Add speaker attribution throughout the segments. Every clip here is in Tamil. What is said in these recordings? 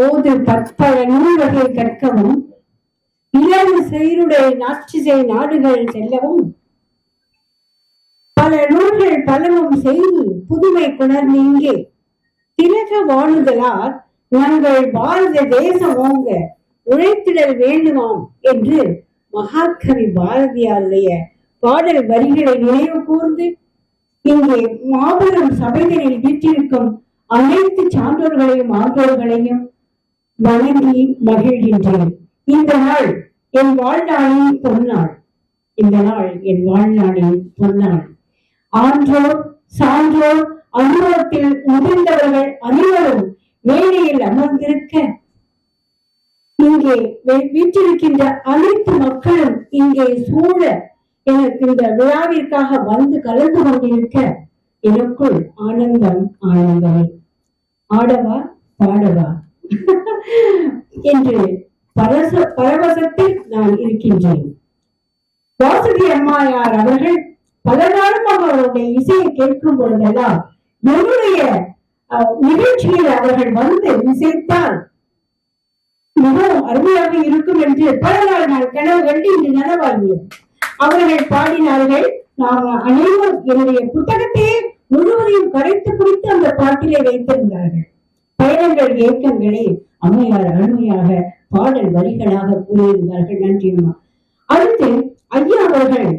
Speaker 1: ஓது பற்பல நூல் வகை கற்கவும் இளவு சீருடை நாட்சிசை நாடுகள் செல்லவும் பல நூல்கள் பலவும் செய்து புதுமை கொணர்ந்து இங்கே திலக வாழுதலால் நாங்கள் பாரத தேசம் ஓங்க உழைத்திடல் வேண்டுமாம் என்று மகாகவி பாரதியாருடைய பாடல் வரிகளை நினைவு கூர்ந்து இங்கே மாபெரும் சபைகளில் வீற்றிருக்கும் அனைத்து சான்றோர்களையும் ஆன்றோர்களையும் வணங்கி மகிழ்கின்றேன். இந்த நாள் என் வாழ்நாளின் பொன்னாள். இந்த நாள் என் வாழ்நாளின் பொன்னாள். ஆன்றோர் சான்றோர் அனுபவத்தில் முதிர்ந்தவர்கள் அனைவரும் மேடையில் அமர்ந்திருக்க இங்கே வீற்றிருக்கின்ற அனைத்து மக்களும் இங்கே சூழ எனக்கு இந்த விழாவிற்காக வந்து கலந்து கொண்டிருக்க எனக்குள் ஆனந்தம் ஆனந்தமே. ஆடவா பாடவா என்று பரவசத்தில் நான் இருக்கின்றேன். வாசுகி அம்மையார் அவர்கள் பல காலமாக அவருடைய இசையை கேட்கும் பொழுதெல்லாம் என்னுடைய நிகழ்ச்சியில் அவர்கள் வந்து இசைத்தால் மிகவும் அருமையாக இருக்கும் என்று பல நாள் நான் கனவு கண்டு இன்று நனவாகியது. அவர்கள் பாடினார்கள். நாம் அனைவரும் என்னுடைய புத்தகத்தையே முழுவதையும் கரைத்து குடித்து அந்த பாட்டிலே வைத்திருந்தார்கள். பயணங்கள் இயக்கங்களே அம்மையார் அருமையாக பாடல் வரிகளாக கூறியிருந்தார்கள். நன்றியம்மா. அடுத்து ஐயா அவர்கள்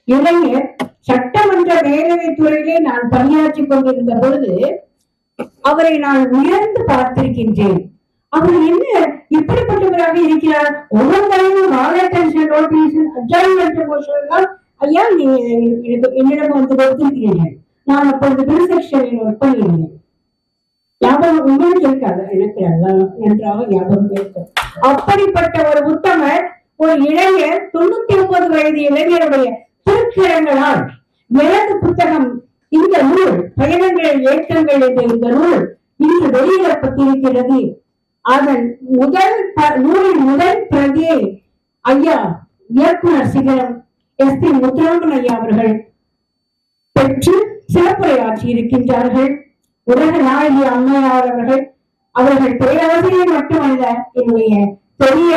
Speaker 1: இளைஞர் சட்டமன்ற மேலவை துறையிலே நான் பணியாற்றி கொண்டிருந்த பொழுது அவரை நான் உயர்ந்து பார்த்திருக்கின்றேன். அவர் என்ன இப்படிப்பட்டவராக இருக்கிறார்? ஒவ்வொரு ஐயா நீங்க என்னிடம் வந்து கொடுத்திருக்கிறீர்கள். நான் அப்பொழுது பில் செக்ஷனில் ஒர்க் பண்ணியிருந்தேன். ஞாபகம் உங்களுக்கு இருக்காது, எனக்கு நன்றாக ஞாபகம் இருக்கும். அப்படிப்பட்ட ஒரு உத்தமர் ஒரு இளைஞர் 99 வயது இளைஞருடைய திருக்கிழங்களால் எனது புத்தகம் இந்த நூல் பயணங்கள் இயக்கங்கள் என்ற இந்த நூல் இன்று வெளியிடப்பட்டிருக்கிறது. அதன் நூலின் முதல் பிரதியை ஐயா இயக்குனர் சிகரம் எஸ்.பி. முத்துராமன் ஐயா அவர்கள் பெற்று சிறப்புரையாற்றி இருக்கின்றார்கள். உலக நாயகி அம்மையார் அவர்கள் பேராசிரியர் மட்டுமல்ல, என்னுடைய பெரிய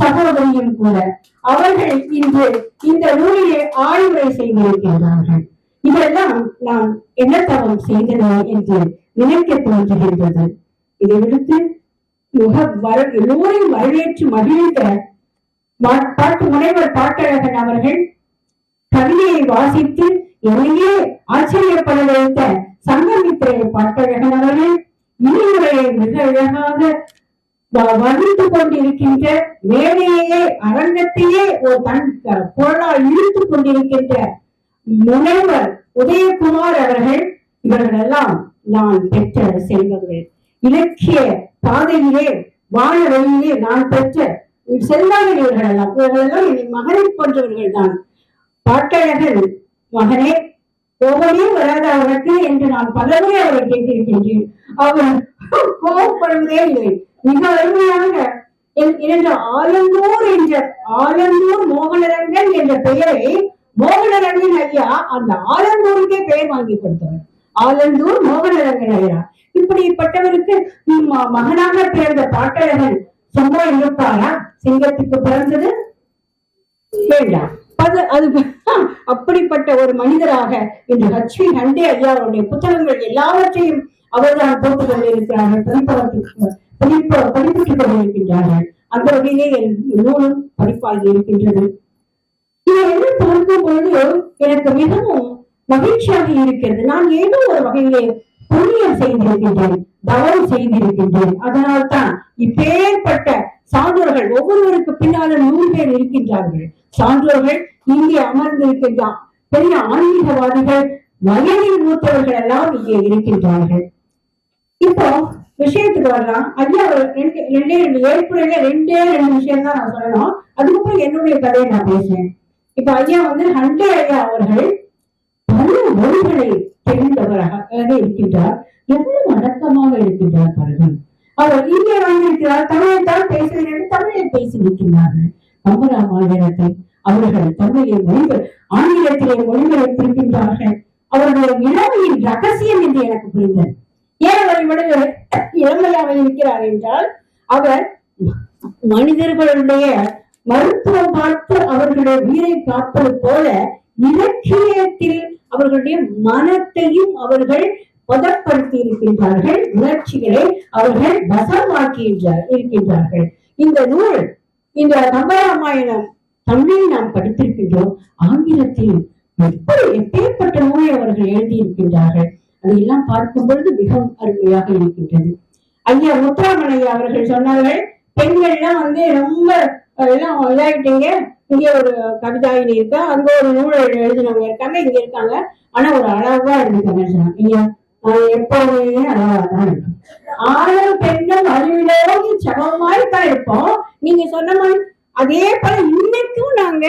Speaker 1: சகோதரியும் கூட. அவர்கள் இன்று இந்த நூலிலே ஆய்வுரை செய்திருக்கின்றார்கள். இதெல்லாம் நான் என்ன தவம் செய்தனோ என்று நினைக்க தோன்றுகின்றது. இதை விடுத்து எல்லோரையும் வரவேற்று மகிழ்ந்த பாட்டு முனைவர் பாட்டழகன் அவர்கள் கவிதையை வாசித்து என்னையே ஆச்சரியப்பட வைத்த சங்கமித்திரை பாட்டழகன் அவர்கள் இன்னுரையை மிக அழகாக வர்ணித்துக் கொண்டிருக்கின்ற மேடையே அரங்கத்தையே ஒரு தன் பொருளால் இழுத்துக் கொண்டிருக்கின்ற முனைவர் உதயகுமார் அவர்கள். இவர்கள் எல்லாம் நான் பெற்ற செல்வங்கள். இலக்கிய பாதையிலே வாழ வழியிலே நான் பெற்ற செல்வார்கள். இவர்களெல்லாம் என் மகனை போன்றவர்கள் தான். பாட்டழகன் மகனே கோபமே வராத அவருக்கு என்று நான் பலவே அவரை கேட்டிருக்கின்றேன். அவர் கோபப்படுவதே இல்லை. மிக அருமையாக ஆலந்தூர் மோகனரங்கன் என்ற பெயரை மோகனரங்கன் ஐயா அந்த ஆலந்தூருக்கே பெயர் வாங்கி கொடுத்தவர். ஆலந்தூர் மோகனரங்கன் ஐயா இப்படிப்பட்டவருக்கு மகனாக பிறந்த பாட்டழகன் சும்மா இருப்பாரா? சிங்கத்துக்கு பிறந்தது வேண்டாம். அப்படிப்பட்ட ஒரு மனிதராக இன்று ஹச்வி ஹண்டே ஐயா அவருடைய புத்தகங்கள் எல்லாவற்றையும் அவர்தான் போட்டுக் கொண்டிருக்கிறார்கள். படிப்பிட்டுக் கொண்டிருக்கின்றார்கள். அந்த வகையிலே நூலும் படிப்பாகி இருக்கின்றது. இதை என்ன பார்க்கும் பொழுது எனக்கு மிகவும் மகிழ்ச்சியாக இருக்கிறது. நான் ஏதோ ஒரு வகையிலே புண்ணியம் செய்திருக்கின்றேன், தவறு செய்திருக்கின்றேன். அதனால் தான் இப்பேற்பட்ட சான்றோர்கள் ஒவ்வொருவருக்கு பின்னாலும் 100 பேர் இருக்கின்றார்கள். சான்றோர்கள் இங்கே அமர்ந்திருக்கின்ற பெரிய ஆன்மீகவாதிகள், வயதில் மூத்தவர்கள் எல்லாம் இங்கே இருக்கின்றார்கள். இப்போ விஷயத்துக்கு வரலாம். ஐயா ஏற்புரையில 2 விஷயம் தான் நான் சொல்லணும். அதுக்கப்புறம் என்னுடைய கதையை நான் பேசுறேன். இப்ப ஐயா ஹண்டே ஐயா அவர்கள் பல மொழிகளை தெரிந்தவராக இருக்கின்றார். எவ்வளவு அடக்கமாக இருக்கின்றார் பாருங்கள். அவர் இங்கே வந்திருக்கிறார், தமிழைத்தான் பேசுகிறேன், தமிழை பேசியிருக்கிறார்கள். கம்பராமாயணத்தை அவர்கள் தமிழில் ஆங்கிலத்திலே மொழிபெயர்த்திருக்கின்றார்கள். அவர்களுடைய இளமையின் ரகசியம் என்று எனக்கு புரிந்தது. ஏன் அவர் இளமையாக இருக்கிறார் என்றால் அவர் மனிதர்களுடைய மருத்துவம் பார்த்து அவர்களுடைய உயிரை காப்பது போல இலக்கியத்தில் அவர்களுடைய மனத்தையும் அவர்கள் பதப்படுத்தி இருக்கின்றார்கள், உணர்ச்சிகளை அவர்கள் வசமாக்கி இருக்கின்றார்கள். இந்த நூல், இந்த கம்பராமாயணம் தமிழில் நாம் படித்திருக்கின்றோம், ஆங்கிலத்தில் எப்பேற்பட்ட நூலை அவர்கள் எழுதியிருக்கின்றார்கள். அதையெல்லாம் பார்க்கும் பொழுது மிகவும் அருமையாக இருக்கின்றது. ஐயா முத்துராமனையா அவர்கள் சொன்னார்கள், பெண்கள் எல்லாம் ரொம்ப எல்லாம் இதாயிட்டீங்க, இங்க ஒரு கவிதாயினி இருக்கா, அங்க ஒரு நூலை எழுதினவங்க இருக்காங்க, இங்க இருக்காங்க, ஆனா ஒரு அளவா இருக்காங்க. எப்போதுமே அளவாதான் இருக்கும். ஆணும் பெண்ணும் அறிவிலோடு சமமாய் தான் இருப்போம். நீங்க சொன்ன மாதிரி அதே போல இன்னைக்கும் நாங்க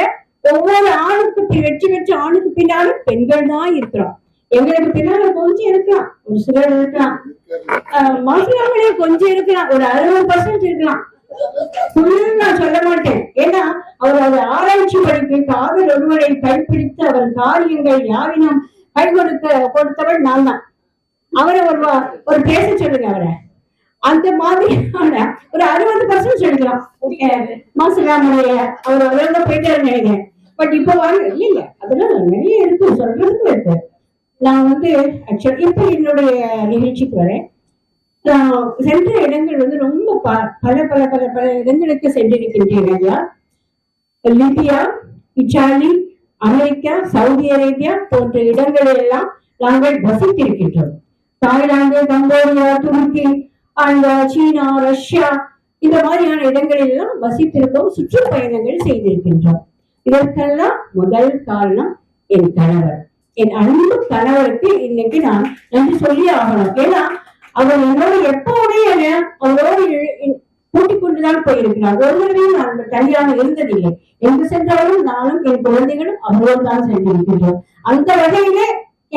Speaker 1: ஒவ்வொரு ஆணுக்கு வெற்றி ஆணுக்கு பின்னாலும் பெண்கள் தான் இருக்கிறோம். எங்களுக்கு பின்னால கொஞ்சம் இருக்கலாம், ஒரு சிலர் இருக்கலாம், மாசிலாமலே கொஞ்சம் இருக்கலாம், ஒரு 60% இருக்கலாம். நான் சொல்ல மாட்டேன். ஏன்னா அவர் அதை ஆராய்ச்சி படிப்பு காதல் ஒருவரை கைப்பிடித்து அவர் காரியங்கள் யாவினம் கை கொடுத்தவள் நான் தான். அவரை ஒரு பேச சொல்லுங்க, அவரை அந்த மாதிரியான ஒரு 60% சொல்லிக்கலாம். மாசிலாமலைய அவர் அவ்வளவு போயிட்டாரு நினைக்கிறேன். பட் இப்ப இல்ல, அதெல்லாம் நிறைய இருக்கு, சொல்றதுக்கும் இருக்கு. நான் ஆக்சுவலி இப்ப என்னுடைய நிகழ்ச்சிக்கு வரேன். சென்ற இடங்கள் ரொம்ப பல பல பல பல இடங்களுக்கு சென்றிருக்கின்றேன் ஐயா. Libya, Italy, America, Saudi Arabia போன்ற இடங்களில் எல்லாம் நாங்கள் வசித்திருக்கின்றோம். தாய்லாந்து, கம்போடியா, துருக்கி, அந்த சீனா, ரஷ்யா இந்த மாதிரியான இடங்களில் எல்லாம் வசித்திருக்கோம், சுற்றுப்பயணங்கள் செய்திருக்கின்றோம். இதற்கெல்லாம் முதல் காரணம் என் கணவர், என் அன்பு கணவருக்கு இன்னைக்கு நான் நன்றி சொல்லி ஆகணும். ஏன்னா அவர் என்னோட எப்போதே அவரோடு கூட்டிக் கொண்டுதான் போயிருக்கிறார். ஒருவரையும் நான் தனியாக இருந்ததில்லை. எங்கு சென்றாலும் நானும் என் குழந்தைகளும் அவரோடு தான் சென்றிருக்கின்றோம். அந்த வகையிலே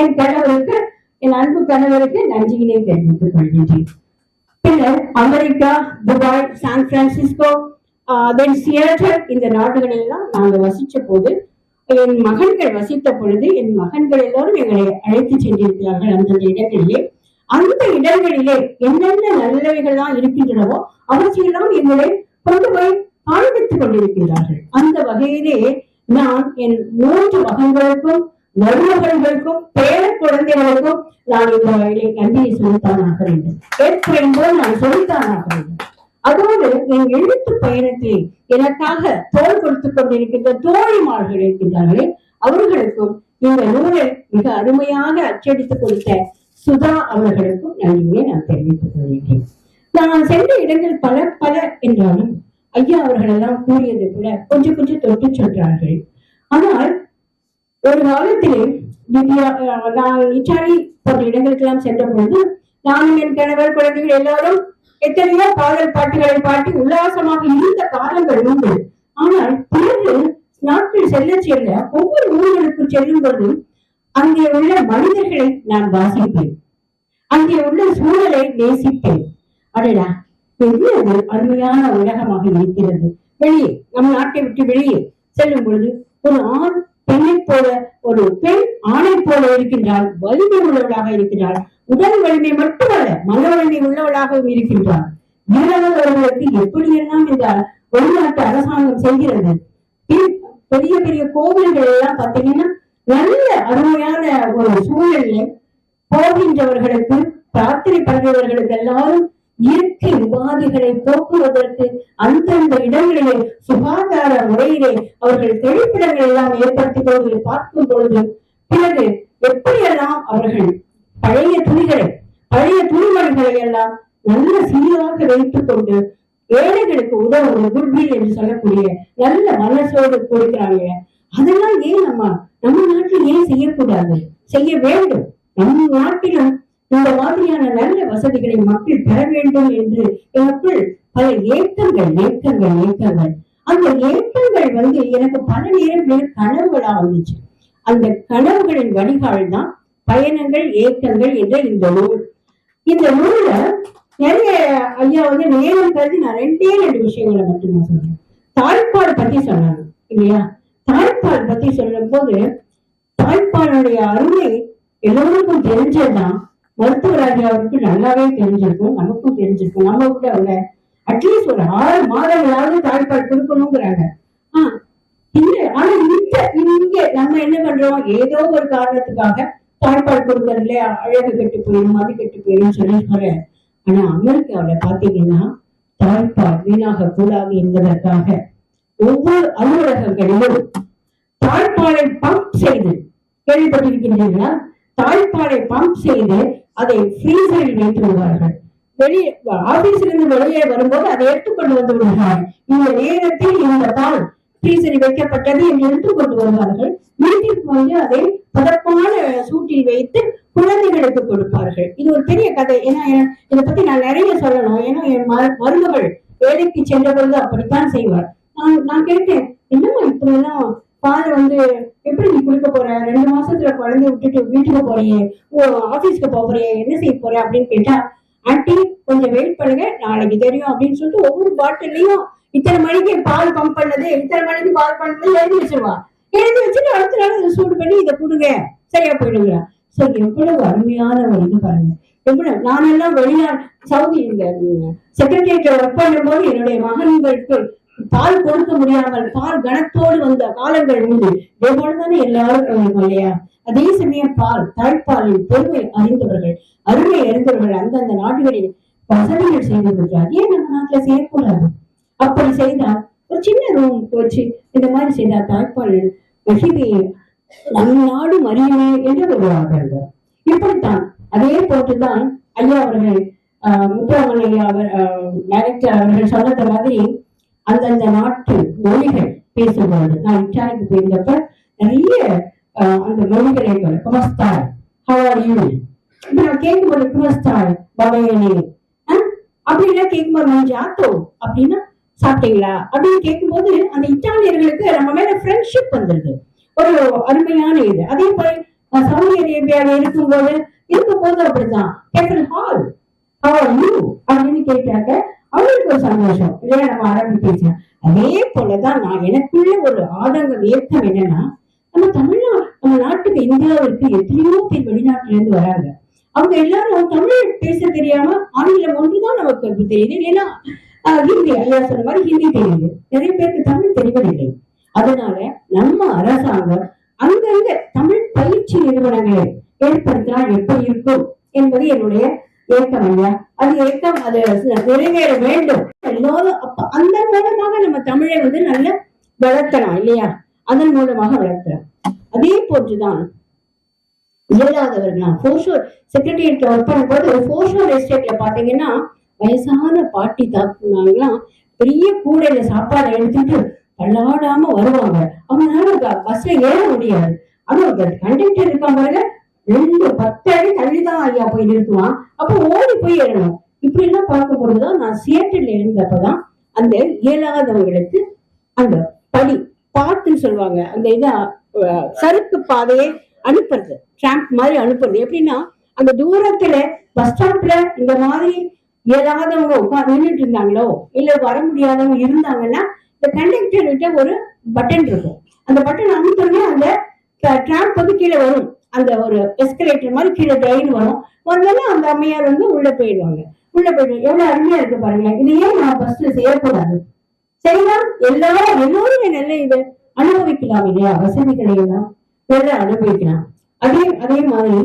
Speaker 1: என் கணவருக்கு, என் அன்பு கணவருக்கு நன்றியினை தெரிவித்துக் கொள்கின்றேன். பின்னர் அமெரிக்கா, துபாய், சான் பிரான்சிஸ்கோ, தென் சியாட்டல் இந்த நாடுகளில் எல்லாம் நாங்கள் வசிச்ச போது, என் மகன்கள் வசித்த பொழுது என் மகன்கள் எல்லோரும் எங்களை அழைத்து சென்றிருக்கிறார்கள். அந்தந்த இடங்களிலே அந்த இடங்களிலே என்னென்ன நல்லவைகள் தான் இருக்கின்றனவோ அவற்றையெல்லாம் எங்களை கொண்டு போய் காண்பித்துக் கொண்டிருக்கிறார்கள். அந்த வகையிலே நான் என் 3 மகன்களுக்கும், மருமகன்களுக்கும், பேர குழந்தைகளுக்கும் நான் இந்த வகையிலே நன்றியை சொல்லித்தான் ஆக வேண்டும். ஏற்போது நான் சொல்லித்தான் ஆக வேண்டும். அதோடு என் எழுத்து பயணத்தை எனக்காக தோல் கொடுத்துக் கொண்டிருக்கின்ற தோழிமார்கள் இருக்கின்றார்களே, அவர்களுக்கும் இந்த நூலை மிக அருமையாக அச்சடித்துக் கொடுத்த சுதா அவர்களுக்கும் நன்றியை நான் தெரிவித்துக் கொள்கிறேன். நான் சென்ற இடங்கள் பல பல என்றாலும் ஐயா அவர்கள் எல்லாம் கூறியதை கூட கொஞ்சம் கொஞ்சம் தொட்டு சொல்றார்கள். ஆனால் ஒரு காலத்திலே நான் இத்தாலி போன்ற இடங்களுக்கெல்லாம் சென்ற பொழுது நானும் என் கணவர், குழந்தைகள் எல்லாரும் எத்தனையோ பாடல் பாட்டுகளை பாட்டி உல்லாசமாக இருந்த காலங்கள் உண்டு. ஆனால் பிறகு நாட்கள் செல்ல செல்ல ஒவ்வொரு ஊர்களுக்கு செல்லும் போது அங்கே உள்ள மனிதர்களை நான் வாசிப்பேன், அங்கே உள்ள சூழலை நேசிப்பேன். அடடா, எவ்வளவு அருமையான உலகமாக இருக்கிறது. வெளியே, நம் நாட்டை விட்டு வெளியே செல்லும் பொழுது ஒரு ஆண் பெண்ணை போல, ஒரு பெண் ஆணை போல இருக்கின்றாள், வலிமை உள்ளவளாக இருக்கிறாள். உடல் வலிமை மட்டுமல்ல, மன வலிமை உள்ளவளாகவும் இருக்கின்றாள். வீரர்களுக்கு எப்படியெல்லாம் இந்த வெளிநாட்டு அரசாங்கம் செய்கிறது. பெரிய பெரிய கோவில்கள் எல்லாம் பார்த்தீங்கன்னா நல்ல அருமையான ஒரு சூழலில் போகின்றவர்களுக்கு, பிரார்த்தனை பண்ணுறவர்களுக்கு எல்லாரும் இயற்கை உபாதைகளை போக்குவதற்கு அந்தந்த இடங்களிலே சுகாதார முறையிலே அவர்கள் கழிப்பிடங்கள் எல்லாம் ஏற்படுத்திக் கொள்வதை பார்க்கும் பொழுது பிறகு எப்படியெல்லாம் அவர்கள் பழைய துணிகளை, பழைய துணிமணிகளை எல்லாம் நல்ல சீராக வைத்துக் கொண்டு ஏழைகளுக்கு உதவுவது குட்வில் என்று சொல்லக்கூடிய நல்ல மனசோடு கொடுக்கிறாங்க. அதெல்லாம் ஏன் நம்ம நாட்டில் ஏன் செய்யக்கூடாது? செய்ய வேண்டும். நம்ம நாட்டிலும் இந்த மாதிரியான நல்ல வசதிகளை மக்கள் பெற வேண்டும் என்று எனக்குள் பல ஏக்கங்கள். அந்த ஏக்கங்கள் எனக்கு பல நேரங்களில் கனவுகளா வந்துச்சு. அந்த கனவுகளின் வடிகால் தான் பயணங்கள், ஏக்கங்கள் என்ற இந்த நூல். இந்த நூல்ல நிறைய ஐயா நேரம் கருதி நான் 2 விஷயங்களை மட்டும் நான் சொல்றேன். தாய்ப்பால் பத்தி சொன்னாங்க இல்லையா? தாய்ப்பால் பத்தி சொல்லும் போது தாய்ப்பாலுடைய அருமை எல்லோருக்கும் தெரிஞ்சதுதான். மருத்துவராஜா அவருக்கு நல்லாவே தெரிஞ்சிருக்கும், நமக்கும் தெரிஞ்சிருக்கும். நம்ம கூட அவங்க அட்லீஸ்ட் ஒரு 6 மாதங்களாவது தாய்ப்பால் கொடுக்கணுங்கிறாங்க. இல்ல ஆனா இங்க நம்ம என்ன பண்றோம், ஏதோ ஒரு காரணத்துக்காக தாய்ப்பால் கொடுக்கறதுல அழகு கெட்டு போயிடும், அது கெட்டு போயிடும் சொல்லி. ஆனா அமெரிக்காவில பாத்தீங்கன்னா தாய்ப்பால் வீணாக கூடாது என்பதற்காக ஒவ்வொரு அலுவலகங்களிலும் தாய்ப்பாலை பம்ப் செய்து, கேள்விப்பட்டிருக்கின்றீர்களா? தாய்ப்பாலை பம்ப் செய்து அதை ஃப்ரீசரில் வைத்து விடுவார்கள். வெளியே ஆபீஸிலிருந்து வெளியே வரும்போது அதை எடுத்துக்கொண்டு வந்து விடுவார்கள். இந்த நேரத்தில் இந்த பால் ஃப்ரீசரில் வைக்கப்பட்டது என்று எடுத்துக்கொண்டு வருவார்கள். வீட்டிற்கு வந்து அதை பதப்பான சூட்டில் வைத்து குழந்தைகளுக்கு கொடுப்பார்கள். இது ஒரு பெரிய கதை. ஏன்னா இதை பத்தி நான் நிறைய சொல்லணும். ஏன்னா என் மருமகள் வேலைக்கு சென்ற பொழுது அப்படித்தான் செய்வார். நான் கேட்டேன், என்னம்மா இப்படி எல்லாம் பாலை வந்து எப்படி நீ குடுக்க போற? 2 மாசத்துல குழந்தைய விட்டுட்டு வீட்டுக்கு போறியே, ஆபீஸ்க்கு போறியே, என்ன செய்ய போற அப்படின்னு கேட்டா, ஆண்டி கொஞ்சம் வெயிட் பண்ணுங்க, நாளைக்கு தெரியும் அப்படின்னு சொல்லிட்டு ஒவ்வொரு பாட்டிலையும் இத்தனை மணிக்கு பால் பம்ப் பண்ணது, இத்தனை மணிக்கு பால் பண்ணது எழுதி வச்சிருவா. எழுதி வச்சுட்டு அடுத்த நாள் அதை சூடு பண்ணி இதை கொடுங்க, சரியா போயிடுங்க. சோ எவ்வளவு அருமையான ஒரு இது பாருங்க. எவ்வளவு நானெல்லாம் வெளிநாடு சவுதி இந்த செக்ரட்டரியேட்ல ஒர்க் பண்ணும் போது என்னுடைய மகன்களுக்கு பால் கொடுக்க முடியாமல் பால் கனத்தோடு வந்த காலங்கள் உண்டு. இதே போலதானே எல்லாரும் இல்லையா? அதே சமயம் பால், தாய்ப்பாலின் பெருமை அறிந்தவர்கள், அருமை அறிந்தவர்கள் அந்தந்த நாடுகளில் வசதிகள் செய்திருக்கிறார். ஏன் நம்ம நாட்டுல செய்யக்கூடாது? அப்படி செய்தால் ஒரு சின்ன ரூம் வச்சு இந்த மாதிரி செய்தால் தாய்ப்பால் மகிமையை நம் நாடு அறியுமே என்று வருவார்கள். இப்படித்தான் அதே போட்டுதான் ஐயா அவர்கள் முத்துராமன் ஐயா டைரக்டர் அவர்கள் சொன்னத மாதிரி அந்தந்த நாட்டு மொழிகள் பேசும்போது, நான் இட்டாலிக்கு போயிருந்தப்ப நிறைய அந்த மொழிகளை குமஸ்தாய், ஹவ் ஆர் யூ, இப்ப நான் கேட்கும்போது குமஸ்தாய் பவையனே அப்படின்னா கேட்கும்போது ஜாத்தோ அப்படின்னா சாப்பிட்டீங்களா அப்படின்னு கேட்கும்போது அந்த இத்தாலியர்களுக்கு நம்ம மேல ஃப்ரெண்ட்ஷிப் வந்துருது, ஒரு அருமையான இது. அதே போல சவுதி அரேபியால இருக்கும்போது அப்படித்தான் ஹால் ஹவ் ஆர் யூ அப்படின்னு கேட்டாக்க அவங்களுக்கு ஒரு சந்தோஷம் இல்லையா, நம்ம அரபி பேசலாம். அதே போலதான் நான் எனக்குள்ள ஒரு ஆதங்கம் ஏற்றம் என்னன்னா, நம்ம நாட்டுக்கு இந்தியாவிற்கு எத்தனையோ பேர் வெளிநாட்டுல இருந்து வராங்க. அவங்க எல்லாரும் தமிழ் பேச தெரியாம ஆங்கிலம் ஒன்றுதான் நமக்கு தெரியுது, இல்லைன்னா ஹிந்தி, ஐயா சொன்ன மாதிரி ஹிந்தி தெரியுது. நிறைய பேருக்கு தமிழ் தெரிவதில்லை. அதனால நம்ம அரசாங்கம் அங்கங்க தமிழ் பயிற்சி நிறுவனங்களை ஏற்படுத்தினால் எப்படி இருக்கும் என்பது என்னுடைய ஏக்கம் ஐயா. அது ஏக்கம், அது நிறைவேற வேண்டும். எல்லாரும் அப்ப அந்த மூலமாக நம்ம தமிழை வந்து நல்ல வளர்த்தலாம் இல்லையா? அதன் மூலமாக வளர்த்தலாம். அதே போன்றுதான் இயலாதவர்கள், போஷோர் செக்ரட்டரியேட்ல ஒர்க் பண்ணும்போது போஷோர் எஸ்டேட்ல பாத்தீங்கன்னா வயசான பாட்டி தாக்குனாங்களாம் பெரிய கூடையில சாப்பாடு எடுத்துட்டு தள்ளாடாம வருவாங்க. அவங்களால பஸ்ல ஏற முடியாது. ஆனா கண்டக்டர் இருக்காங்க பாருங்க, 2-10 அடி தள்ளிதான் ஐயா போய் நிறுத்துவான். அப்ப ஓடி போய் ஏறணும். இப்படி எல்லாம் பார்க்கும் பொழுதுதான் நான் சியேட்டர்ல இருந்தப்பதான் அந்த இயலாதவங்களுக்கு அந்த படி பாத்துன்னு சொல்லுவாங்க, அந்த இத சறுக்கு பாதையை அனுப்புறது, டிராம்ப் மாதிரி அனுப்புறது. எப்படின்னா அந்த தூரத்துல பஸ் ஸ்டாப்ல இந்த மாதிரி இயலாதவங்க உட்கார்ந்து நின்றுட்டு இருந்தாங்களோ இல்ல வர முடியாதவங்க இருந்தாங்கன்னா இந்த கண்டக்டர் கிட்ட ஒரு பட்டன் இருக்கும். அந்த பட்டன் அனுப்பிட்டோம்னா அந்த டிராம்ப் வந்து கீழே வரும். அந்த ஒரு எஸ்கலேட்டர் மாதிரி கீழே ட்ரெயின் வரும். வந்தாலும் அந்த அம்மையார் வந்து உள்ள போயிடுவாங்க. எவ்வளவு அருமையா இருக்கு பாருங்க. இது ஏன் நான் பஸ்ல செய்யக்கூடாது? செய்யலாம், எல்லோரும் நல்ல இது அனுபவிக்கலாம் இல்லையா? வசதிகளை எல்லாம் நல்லா அனுபவிக்கலாம். அதே மாதிரி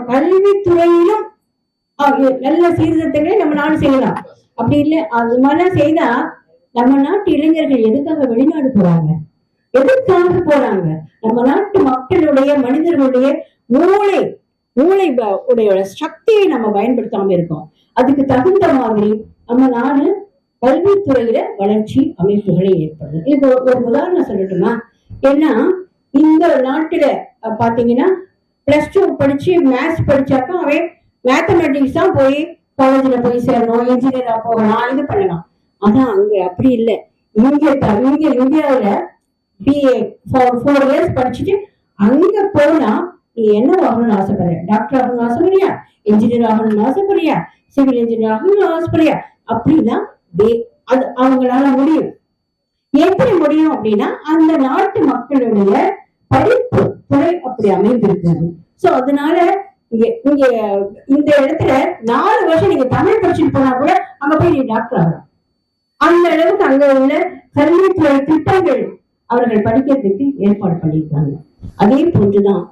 Speaker 1: கல்வித்துறையிலும் நல்ல சீர்திருத்தங்களை நம்ம நாடு செய்யலாம். அப்படி இல்லை அது மாதிரிலாம் செய்தா நம்ம நாட்டு இளைஞர்கள் எதுக்காக வெளிநாடு போறாங்க? எதற்காக போறாங்க? நம்ம நாட்டு மக்களுடைய மனிதர்களுடைய மூளை உடைய சக்தியை நம்ம பயன்படுத்தாம இருக்கோம். அதுக்கு தகுந்த மாதிரி நம்ம நாடு கல்வித்துறையில வளர்ச்சி அமைப்புகளை ஏற்படுது. இது ஒரு உதாரணம் சொல்லட்டுமா? ஏன்னா இந்த நாட்டுல பாத்தீங்கன்னா +2 படிச்சு மேத்ஸ் படிச்சாக்கா அவன் மேத்தமெட்டிக்ஸ் தான் போய் காலேஜ்ல போய் சேரணும், இன்ஜினியரா போகலாம், இது பண்ணலாம். ஆனா அங்க அப்படி இல்லை. இங்க இந்தியாவில BA 4 years படிச்சுட்டு அங்க போனா நீ என்ன ஆகணும்னு ஆசைப்படுற? டாக்டர் ஆகணும்னு ஆசைப்படுறியா? இன்ஜினியர் ஆகணும்னு ஆசைப்படுறியா? சிவில் இன்ஜினியர் ஆகணும்னு ஆசைப்படுறியா? அப்படின்னா அது அவங்களால முடியும். எப்படி முடியும் அப்படின்னா அந்த நாட்டு மக்களுடைய படிப்பு துறை அப்படி அமைந்திருக்கிறது. சோ அதனால இங்க இங்க இந்த இடத்துல 4 வருஷம் நீங்க தமிழ் படிச்சுட்டு போனா கூட அங்க போய் நீ டாக்டர் ஆகலாம். அந்த அளவுக்கு அங்க உள்ள கல்வித்துறை திட்டங்கள் அவர்கள் படிக்கிறதுக்கு ஏற்பாடு பண்ணியிருக்காங்க. அதே போன்றுதான்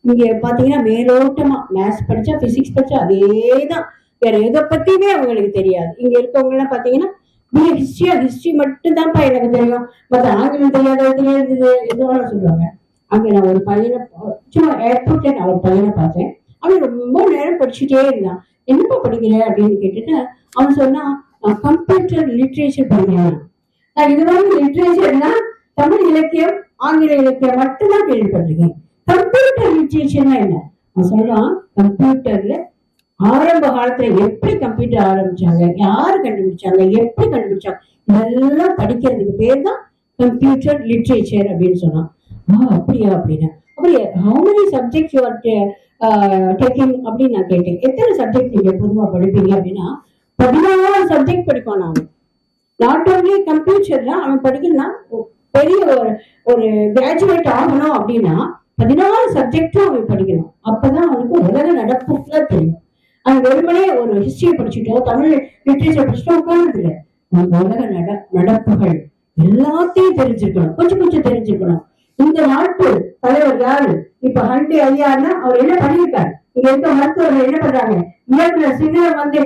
Speaker 1: இங்க பாத்தீங்கன்னா மேலோட்டமா மேத்ஸ் படிச்சா பிசிக்ஸ் படிச்சா அதேதான், வேற எதை பத்தியுமே அவங்களுக்கு தெரியாது. இங்க இருக்கவங்க எல்லாம் பாத்தீங்கன்னா ஹிஸ்டரி மட்டும் தான்ப்பா எனக்கு தெரியும், மத்த ஆங்கிலம் தெரியாது எதுவும் சொல்லுவாங்க. அங்க நான் ஒரு பையனை சும்மா ஏர்போர்ட்ல நான் ஒரு பையனை பார்த்தேன். அவன் ரொம்ப நேரம் படிச்சுட்டே இருந்தான். என்னப்பா படிக்கிற அப்படின்னு கேட்டுட்டு அவன் சொன்னா கம்ப்யூட்டர் லிட்ரேச்சர் படிக்கிறேன். நான் இதுவரை லிட்ரேச்சர்னா தமிழ் இலக்கியம் ஆங்கில இலக்கியம் மட்டும்தான் கேள்விப்பட்டிருக்கேன். கம்ப்யூட்டர் லிட்ரேச்சர்னா என்ன? அவன் சொல்றான், கம்ப்யூட்டர்ல ஆரம்ப காலத்துல எப்படி கம்ப்யூட்டர் ஆரம்பிச்சாங்க, யாரு கண்டுபிடிச்சாங்க, எப்படி கண்டுபிடிச்சாங்க, இதெல்லாம் படிக்கிறதுக்கு பேர் தான் கம்ப்யூட்டர் லிட்ரேச்சர் அப்படின்னு சொன்னான். அப்படியா அப்படின்னு. அப்புறம் how many subjects you are taking அப்படின்னு நான் கேட்டேன். எத்தனை சப்ஜெக்ட் நீங்க பொதுவா படிப்பீங்க அப்படின்னா 16 சப்ஜெக்ட் படிப்பான். அவன் நாட் ஓன்லி கம்ப்யூட்டர் தான் அவன் படிக்கணும்னா, பெரிய ஒரு கிராஜுவேட் ஆகணும் அப்படின்னா 16 சப்ஜெக்டும் அவன் படிக்கணும். அப்பதான் அவனுக்கு உலக நடப்பு தெரியும். அவன் வெறுமனே ஒரு ஹிஸ்டரியை படிச்சுட்டோ தமிழ் லிட்ரேச்சர் படிச்சுட்டோ உட்கார்ந்து இல்லை, உலக நடப்புகள் எல்லாத்தையும் தெரிஞ்சிருக்கணும், கொஞ்சம் கொஞ்சம் தெரிஞ்சிருக்கணும். இந்த நாட்டு தலைவர் யாரு, இப்ப ஹண்டே ஐயான்னா அவர் என்ன பண்ணியிருக்காரு, இங்க இருக்க மருத்துவர்கள் என்ன பண்றாங்க, இயக்குனர் சின்னம் வந்து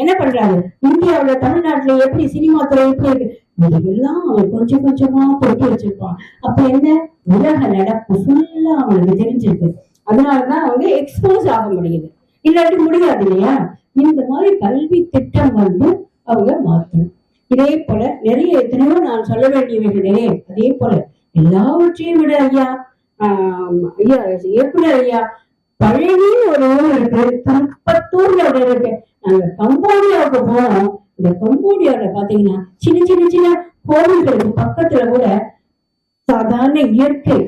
Speaker 1: என்ன பண்றாரு, இந்தியாவுல தமிழ்நாட்டுல எப்படி சினிமா துறை எப்படி இருக்கு, இதெல்லாம் அவன் கொஞ்சம் கொஞ்சமா போட்டு வச்சிருப்பான். அப்ப என்ன உலக நடப்பு ஃபுல்லா அவனுக்கு தெரிஞ்சிருக்கு. அதனாலதான் அவங்க எக்ஸ்போஸ் ஆக முடியுது, இல்லாட்டி முடியாது இல்லையா. இந்த மாதிரி கல்வி திட்டம் வந்து அவங்க மாற்றணும். இதே போல நிறைய எத்தனையோ நான் சொல்ல வேண்டியவைகளே. அதே போல எல்லாவற்றையும் விட ஐயா இயக்குனர் ஐயா பழனின்னு ஒரு ஊர் இருக்கு, கம்பத்தூர்ல ஒரு இருக்கு. நாங்க கம்போடியாவுக்கு போனோம். இந்த கம்போடியாவில பாத்தீங்கன்னா சின்ன சின்ன சின்ன கோவில்களுக்கு பக்கத்துல கூட சாதாரண இயற்கை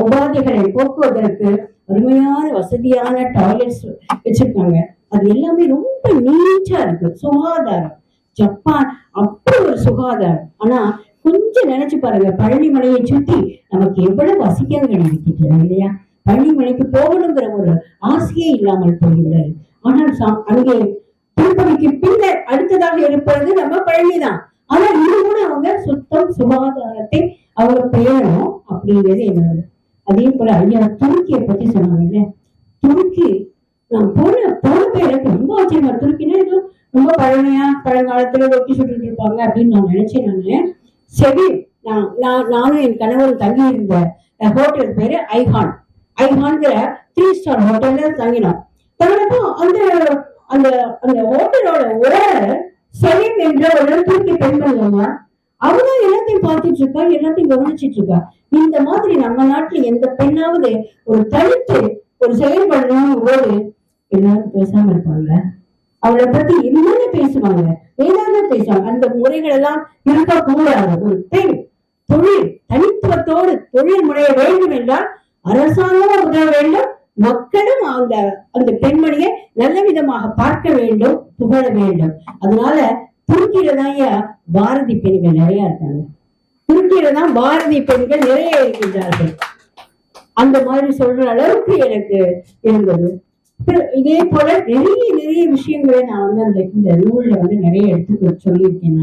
Speaker 1: உபாதைகளை போக்குவதற்கு அருமையான வசதியான டாய்லெட்ஸ் வச்சிருக்காங்க. அது எல்லாமே ரொம்ப நீட்டா இருக்கு, சுகாதாரம். ஜப்பான் அப்படி ஒரு சுகாதாரம். ஆனா கொஞ்சம் நினைச்சு பாருங்க, பழனி மலையை சுற்றி நமக்கு எவ்வளவு அசிங்கங்கள் இருக்கின்றன இல்லையா. பழனி மலைக்கு போகணுங்கிற ஒரு ஆசையே இல்லாமல் போய்விடாது. ஆனால் அங்கே திருப்பதிக்கு பின்னர் அடுத்ததாக இருப்பது நம்ம பழனிதான். ஆனா இது கூட அவங்க சுத்தம் சுகாதாரத்தை அவங்க பேரணும் அப்படிங்கிறது என்னோட. அதே போல ஐயா துருக்கியை பத்தி சொன்னாங்கல்ல, துருக்கி நான் போன பேருக்கு ரொம்ப ஆச்சரியமா. துருக்கினா ஏதோ ரொம்ப பழமையா பழங்காலத்துல ரொட்டி சுட்டுட்டு இருப்பாங்க அப்படின்னு நான் நினைச்சேன். சரி, நானும் என் கணவரும் தங்கி இருந்த ஹோட்டல் பேரு ஐஹான்ங்கிற 3 ஸ்டார் ஹோட்டல்ல தங்கினோம். தங்கினப்போ அந்த அந்த அந்த ஹோட்டலோட ஓனர் செலிம் என்ற ஒரு துருக்கி பெண்மணி, அவங்க எல்லாத்தையும் பார்த்துட்டு இருக்கா, எல்லாத்தையும் கவனிச்சுட்டு இருக்கா. இந்த மாதிரி நம்ம நாட்டுல எந்த பெண்ணாவது ஒரு தனித்து ஒரு செயல்படணும் போது எல்லாரும் பேசாம இருப்பாங்க. அவளை பத்தி என்னன்னு பேசுவாங்க, ஏதாவது பேசுவாங்க. அந்த முறைகள் எல்லாம் இருக்கக்கூடாது. ஒரு பெண் தொழில் தனித்துவத்தோடு தொழில் முறைய வேண்டும் என்றால் அரசாங்கமும் உதவ வேண்டும், மக்களும் அந்த அந்த பெண்மணியை நல்ல விதமாக பார்க்க வேண்டும், புகழ வேண்டும். அதனால துருக்கியில தான் பாரதி பெண்கள் நிறைய இருக்காங்க. துருக்கியில தான் பாரதி பெண்கள் நிறைய இருக்கின்றார்கள். அந்த மாதிரி சொல்ற அளவுக்கு எனக்கு இருந்தது. இதே போல நிறைய விஷயங்களை நான் வந்து இந்த நூல்ல வந்து நிறைய எடுத்து சொல்லியிருக்கேன்.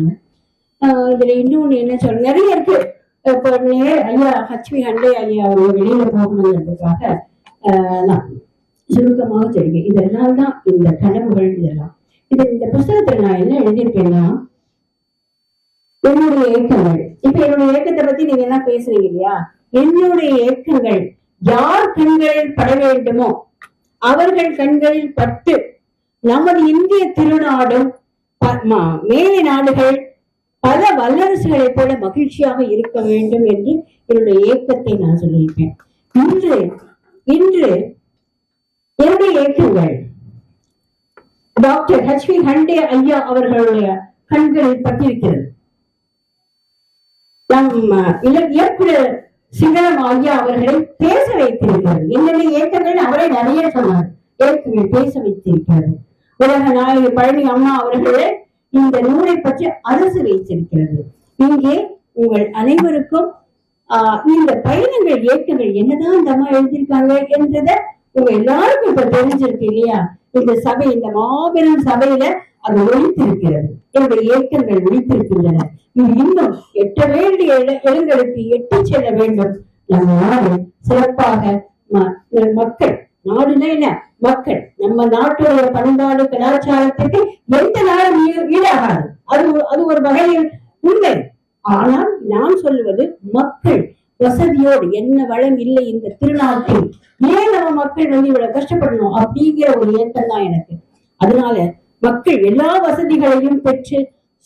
Speaker 1: நான் இதுல இன்னொன்னு என்ன சொல்ல நிறைய இருக்கு. இப்போ ஐயா ஹச்வி ஹண்டே ஐயா அவங்க வெளியில போகணுங்கிறதுக்காக நான் சுருக்கமாக சொல்லிருக்கேன். இதெல்லாம் தான் இந்த கனவுகள். இதெல்லாம் இந்த புத்தகத்துல நான் என்ன எழுதியிருக்கேன்னா, என்னுடைய ஏக்கங்கள். இப்ப என்னுடைய ஏக்கத்தை பத்தி நீங்க என்ன பேசுறீங்க இல்லையா, என்னுடைய ஏக்கங்கள் யார் கண்களில் பட வேண்டுமோ அவர்கள் கண்களில் பட்டு நமது இந்திய திருநாடும் மேலை நாடுகள் பல வல்லரசுகளை போல மகிழ்ச்சியாக இருக்க வேண்டும் என்று என்னுடைய ஏக்கத்தை நான் சொல்லியிருப்பேன். இன்று என்னுடைய ஏக்கங்கள் டாக்டர் ஹச்வி ஹண்டே ஐயா அவர்களுடைய கண்களில் பட்டிருக்கிறது. நம் இயக்குனர் சிங்களம் ஐயா அவர்களை பேச வைத்திருக்கிறது. என்னுடைய ஏக்கங்கள் அவரை நிறைய சொன்னார், ஏற்கனவே பேச வைத்திருக்கிறது. உலக நாயகி பழனி அம்மா அவர்களை இந்த நூலை பற்றி அரசு வைத்திருக்கிறது. இங்கே உங்கள் அனைவருக்கும் இந்த பயணங்கள் ஏக்கங்கள் என்னதான் இந்த அம்மா எழுதியிருக்காங்க என்றத உங்க எல்லாருக்கும் இப்ப தெரிஞ்சிருக்கு இல்லையா? இந்த சபை, இந்த மாபெரும் சபையில அது ஒழித்திருக்கிறது. என்னுடைய இயக்கங்கள் ஒழித்திருக்கின்றன. இது இன்னும் எட்ட வேண்டிய இடங்களுக்கு எட்டி செல்ல வேண்டும். நம்ம நாடு சிறப்பாக மக்கள், நாடுன்னா என்ன, மக்கள், நம்ம நாட்டுடைய பண்பாடு கலாச்சாரத்துக்கு எந்த நாடும் ஈடாகாது. அது ஒரு வகையில் உண்மை. ஆனால் நான் சொல்லுவது மக்கள் வசதியோடு, என்ன வளம் இல்லை இந்த திருநாட்டில், ஏன் நம்ம மக்கள் இவ்வளவு கஷ்டப்படணும் அப்படிங்கிற ஒரு ஏற்றம் தான் எனக்கு. அதனால மக்கள் எல்லா வசதிகளையும் பெற்று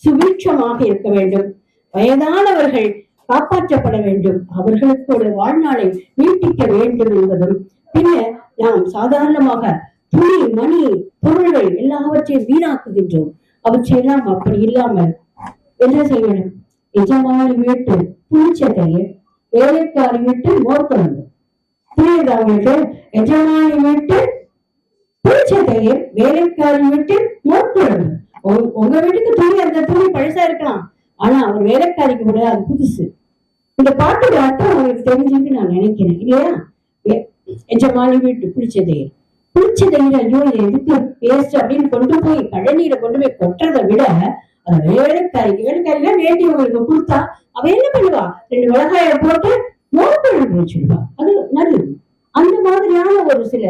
Speaker 1: சுபீட்சமாக இருக்க வேண்டும். வயதானவர்கள் காப்பாற்றப்பட வேண்டும். அவர்களுக்கு ஒரு வாழ்நாளை நீட்டிக்க வேண்டும் என்பதும், பின்னர் நாம் சாதாரணமாக துணி மணி பொருள்கள் எல்லாவற்றையும் வீணாக்குகின்றோம். அவற்றையெல்லாம் அப்படி இல்லாமல் என்ன செய்ய வேண்டும்? எஜமானி வீட்டு புளிச்சதையை வேலைக்காரி வீட்டு மோர்க்கணும். புரியுது அவங்களுக்கு? எஜமானி வீட்டு புளிச்சதையை வேலைக்காரி வீட்டு மோர்க்கணும். உங்க வீட்டுக்கு துணி, அந்த துணி பழசா இருக்கலாம், ஆனா அவர் வேலைக்காரிக்கு கூட அது புதுசு. இந்த பாட்டுக்கு அர்த்தம் அவங்களுக்கு தெரிஞ்சுன்னு நான் நினைக்கிறேன் இல்லையா? எஜமானி வீட்டு புளிச்சதையை ஐயோ எதுக்கு வேஸ்ட் அப்படின்னு கொண்டு போய் கழநீரை கொண்டு போய் கொட்டுறதை விட அது வேலைக்காரிலாம் வேண்டி உங்களுக்கு கொடுத்தா அவ என்ன பண்ணுவா? 2 மிளகாய போட்டு மோர்க்குழம்பு வச்சுடுவா. அது நல்லது. அந்த மாதிரியான ஒரு சில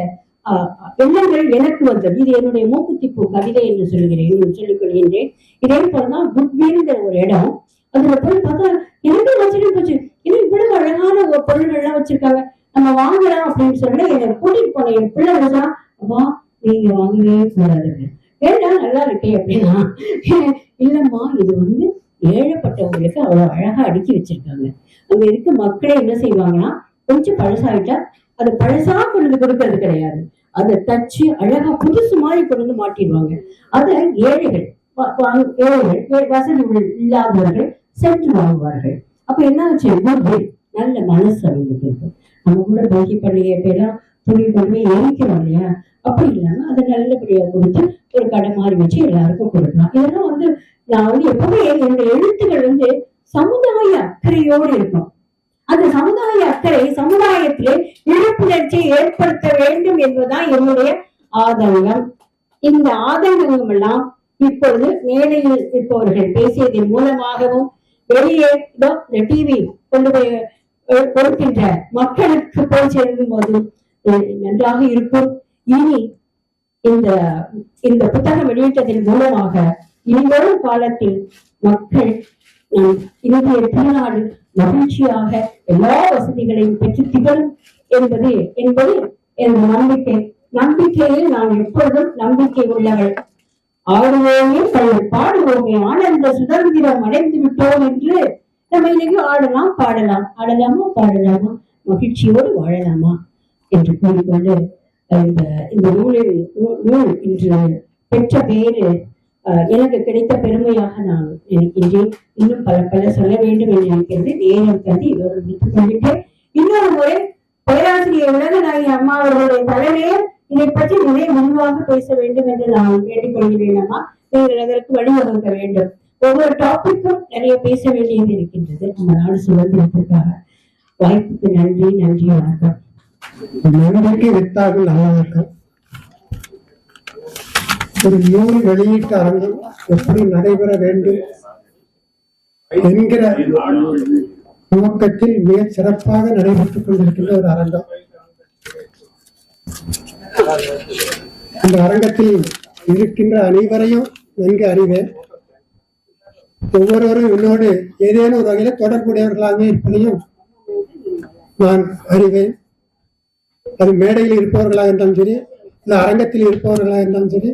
Speaker 1: எண்ணங்கள் எனக்கு வந்தது. இது என்னுடைய மூக்குத்திப்பூ கவிதை என்று சொல்லிக் கொள்கின்றேன். இதே போலதான் குட்வில்ங்கிற ஒரு இடம். அதுல போய் பார்த்தா எனக்கு வச்சுட்டு போச்சு, இன்னும் இவ்வளவு அழகான ஒரு பொருள்கள் எல்லாம் வச்சிருக்காங்க, நம்ம வாங்கலாம் அப்படின்னு சொல்லி என்னை கூட்டிட்டு போன என் பிள்ளை தான், வா நீங்க வாங்கவே கூடாதுங்க, ஏன்னா நல்லா இருக்கே அப்படின்னா. இல்லம்மா, இது ஏழப்பட்டவங்களுக்கு அவ்வளவு அழகா அடுக்கி வச்சிருக்காங்க. அங்க இருக்க மக்களே என்ன செய்வாங்கன்னா, கொஞ்சம் பழசாயிட்டா அது பழசா கொண்டு கொடுக்கறது கிடையாது, அதை தச்சு அழகா புதுசு மாதிரி கொண்டு மாட்டிடுவாங்க. அத ஏழைகள் வசதி இல்லாதவர்கள் சென்று வாங்குவார்கள். அப்ப என்ன ஆச்சு? நல்ல மனசு அவங்களுக்கு இருக்கும். நம்ம கூட போகி பண்டிகை பேரெல்லாம் துணி கொண்டு எரிக்கிறோம் இல்லையா? அப்படி இல்லாம அதை நல்லபடியா கொடுத்து ஒரு கடை மாதிரி வச்சு எல்லாருக்கும் கொடுக்கலாம். இதெல்லாம் நான் எப்பவுமே என்னுடைய எழுத்துக்கள் சமுதாய அக்கறையோடு இருக்கும். அந்த சமுதாய அக்கறை சமுதாயத்திலே விழிப்புணர்ச்சியை ஏற்படுத்த வேண்டும் என்பதுதான் என்னுடைய ஆதங்கம். இந்த ஆதங்கம் எல்லாம் இப்பொழுது மேடையில் இருப்பவர்கள் பேசியதன் மூலமாகவும், வெளியே டிவி கொண்டு போய் கொடுக்கின்ற மக்களுக்கு போய் சேர்க்கும் போது நன்றாக இருக்கும். இனி இந்த புத்தகம் வெளியிட்டதன் மூலமாக இனிவரும் காலத்தில் மக்கள் இந்திய திருநாடு மகிழ்ச்சியாக எல்லா வசதிகளையும் பெற்று திகழும் என்பது எனது நம்பிக்கை. நம்பிக்கையில் நான் எப்பொழுதும் நம்பிக்கை உள்ளவள். ஆடுவோமே பாடுவோமே ஆனந்த சுதந்திரம் அடைந்து விட்டோம் என்று நம்ம இன்னைக்கு ஆடலாம் பாடலாம், ஆடலாமா பாடலாமா, மகிழ்ச்சியோடு வாழலாமா என்று கூறிக்கொண்டு இந்த நூல் இன்று பெற்ற பேரு எனக்கு கிடைத்த பெருமையாக நான் நினைக்கின்றேன். இன்னும் பல சொல்ல வேண்டும் என்று நினைக்கிறது. நேரம் கருதி இதோடு முடித்துக் கொள்கின்றேன். இன்னொரு முறை பேராசிரியர் உலகநாயகி அம்மா அவர்களுடைய தலைமையில் இதை பற்றி நிறைய முன்பாக பேச வேண்டும் என்று நான் கேட்டுக்கொள்கிறேன். அம்மா, நீங்கள் அதற்கு வழிவகுக்க வேண்டும். ஒவ்வொரு டாபிக்கும் நிறைய பேச வேண்டியது இருக்கின்றது நம்ம நாடு சுதந்திரத்திற்காக. வாய்ப்புக்கு நன்றி, வணக்கம்.
Speaker 2: நன்றிக்கு வித்தாகும் நல்லவணக்கம். ஒரு நூல் வெளியீட்டு அரங்கம் எப்படி நடைபெற வேண்டும் என்கிற நோக்கத்தில் மிக சிறப்பாக நடைபெற்றுக் கொண்டிருக்கின்ற ஒரு அரங்கம். அந்த அரங்கத்தில் இருக்கின்ற அனைவரையும் நன்கு அறிவேன். ஒவ்வொருவரும் என்னோடு ஏதேனும் ஒரு வகையில தொடர்புடையவர்களாக இருப்பதையும் நான் அறிவேன். அது மேடையில் இருப்பவர்களாக இருந்தாலும் சரி, இல்ல அரங்கத்தில் இருப்பவர்களாக இருந்தாலும் சரி,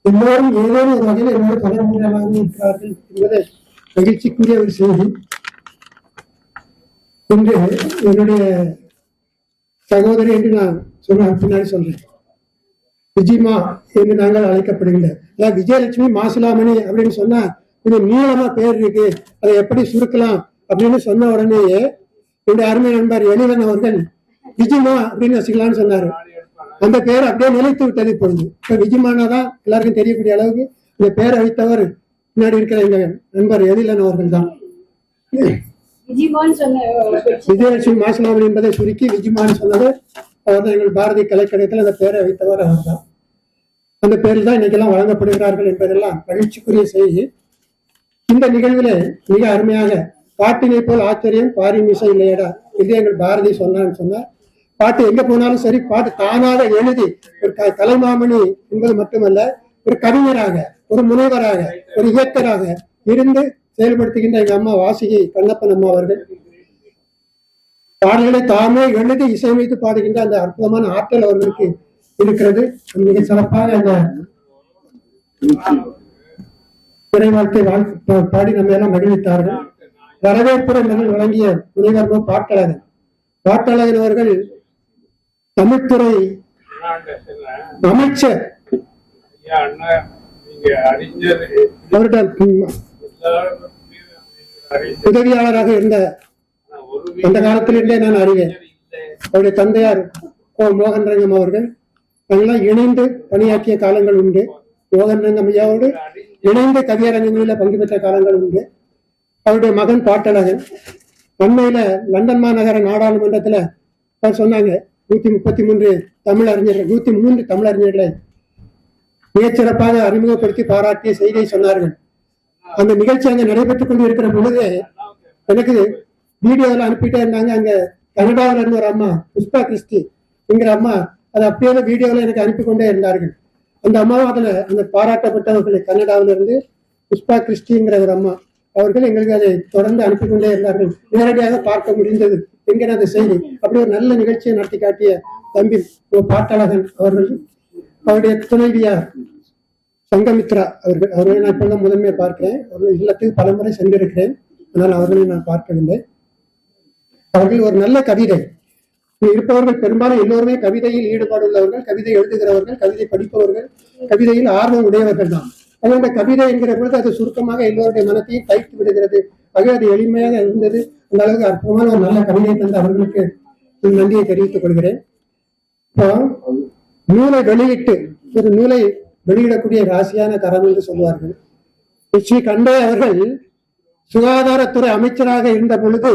Speaker 2: எல்லோரும் ஏதேனும் ஒரு வகையில் என்னோடு தொடர்புடையவர்களாக இருக்கிறார்கள் என்பதை மகிழ்ச்சிக்குரிய ஒரு செய்தி. இன்று என்னுடைய சகோதரி என்று நான் பின்னாடி சொல்றேன், விஜயமா என்று நாங்கள் அழைக்கப்படுகின்ற, அதாவது விஜயலட்சுமி மாசிலாமணி அப்படின்னு சொன்னா கொஞ்சம் நீளமா பேர் இருக்கு, அதை எப்படி சுருக்கலாம் அப்படின்னு சொன்ன உடனேயே என்னுடைய அருமை நண்பர் எழிலன் அவர்கள் விஜயமா அப்படின்னு வச்சுக்கலாம்னு சொன்னாரு. அந்த பேர் அப்படியே நிலைத்து விட்டது. இப்பொழுது இப்ப விஜயமானாதான் எல்லாருக்கும் தெரியக்கூடிய அளவுக்கு இந்த பேரை வைத்தவர் முன்னாடி இருக்கிற எங்க நண்பர் எழிலன் அவர்கள் தான். விஜயலட்சுமி மாசிலாமணி என்பதை சுருக்கி விஜயமான்னு சொன்னது அவர் தான் எங்கள் பாரதி கலைக்கழகத்தில் அந்த பேரை வைத்தவர் அவர் தான். அந்த பேரில் தான் இன்னைக்கெல்லாம் வழங்கப்படுகிறார்கள் என்பதெல்லாம் மகிழ்ச்சிக்குரிய செய்தி. இந்த நிகழ்வில் மிக அருமையாக பாட்டினை போல் ஆச்சரியம் பாரி மிசை இல்லையடா இது எங்கள் பாரதி சொன்னான்னு சொன்னார். பாட்டு எங்க போனாலும் சரி, பாட்டு தானாக எழுதி ஒரு கலைமாமணி என்பது மட்டுமல்ல, ஒரு கவிஞராக, ஒரு முனைவராக, ஒரு இயக்கராக இருந்து செயல்படுத்துகின்ற எங்க அம்மா வாசிகை கண்ணப்பன் அம்மா அவர்கள் பாடல்களை தாமே எழுதி இசையமைத்து பாடுகின்ற அந்த அற்புதமான ஆற்றல் அவர்களுக்கு இருக்கிறது. மிக சிறப்பாக அந்த திரை வாழ்க்கை பாடி நம்ம எல்லாம் மகிழ்வித்தார்கள். வரவேற்புரை வழங்கிய முனைவர் பாட்டழகன் அவர்கள் தமிழ்துறை அமைச்சர், அவரிடம் உதவியாளராக இருந்த அந்த காலத்திலிருந்தே நான் அறிவேன். அவருடைய தந்தையார் மோகன் ரங்கம் அவர்கள் நாங்கெல்லாம் இணைந்து பணியாற்றிய காலங்கள் உண்டு. மோகன் ரங்கம் ஐயாவோடு இணைந்து கவியரங்கங்களில் பங்கு பெற்ற காலங்கள் உண்டு. அவருடைய மகன் பாட்டழகன் அண்மையில லண்டன் மாநகர நாடாளுமன்றத்துல அவர் சொன்னாங்க 133 தமிழறிஞர்களை மிகச்சிறப்பாக அறிமுகப்படுத்தி பாராட்டிய செய்தியை சொன்னார்கள். அந்த நிகழ்ச்சி அங்க நடைபெற்றுக் கொண்டு இருக்கிற பொழுது எனக்கு வீடியோவில் அனுப்பிட்டே இருந்தாங்க. அங்க கனடாவில் இருந்து ஒரு அம்மா புஷ்பா கிறிஸ்டி என்கிற அம்மா அதை அப்படியே வீடியோவில் எனக்கு அனுப்பி கொண்டே இருந்தார்கள். அந்த அம்மாவும் அதுல அந்த பாராட்டப்பட்டவர்கள் கனடாவில இருந்து புஷ்பா கிறிஸ்டிங்கிற ஒரு அம்மா அவர்கள் எங்களுக்கு அதை தொடர்ந்து அனுப்பி கொண்டே இருந்தார்கள். நேரடியாக பார்க்க முடிந்தது என்கிற அந்த செய்தி. அப்படி ஒரு நல்ல நிகழ்ச்சியை நடத்தி காட்டிய தம்பி பாட்டழகன் அவர்கள், அவருடைய துணைவியார் சங்கமித்ரா அவர்களை நான் இப்பதான் முதன்மையை பார்க்கிறேன். அவர்கள் இல்லத்துக்கு பலமுறை சென்றிருக்கிறேன், ஆனால் அவர்களை நான் பார்க்கவில்லை. அவர்கள் ஒரு நல்ல கவிதை இருப்பவர்கள், பெரும்பாலும் எல்லோருமே கவிதையில் ஈடுபாடு உள்ளவர்கள், கவிதை எழுதுகிறவர்கள், கவிதை படிப்பவர்கள், கவிதையில் ஆர்வம் உடையவர்கள் தான். அது அந்த கவிதை என்கிற பொழுது அது சுருக்கமாக எல்லோருடைய மனத்தையும் தைத்து விடுகிறது. ஆகவே அது எளிமையாக இருந்தது. அந்த அளவுக்கு அற்புதமான ஒரு நல்ல கவிதை தந்து அவர்களுக்கு நன்றியை தெரிவித்துக் கொள்கிறேன். இப்போ நூலை வெளியிட்டு ஒரு நூலை வெளியிடக்கூடிய ராசியான கரம் என்று சொல்வார்கள். ஸ்ரீ கண்டே அவர்கள் சுகாதாரத்துறை அமைச்சராக இருந்த பொழுது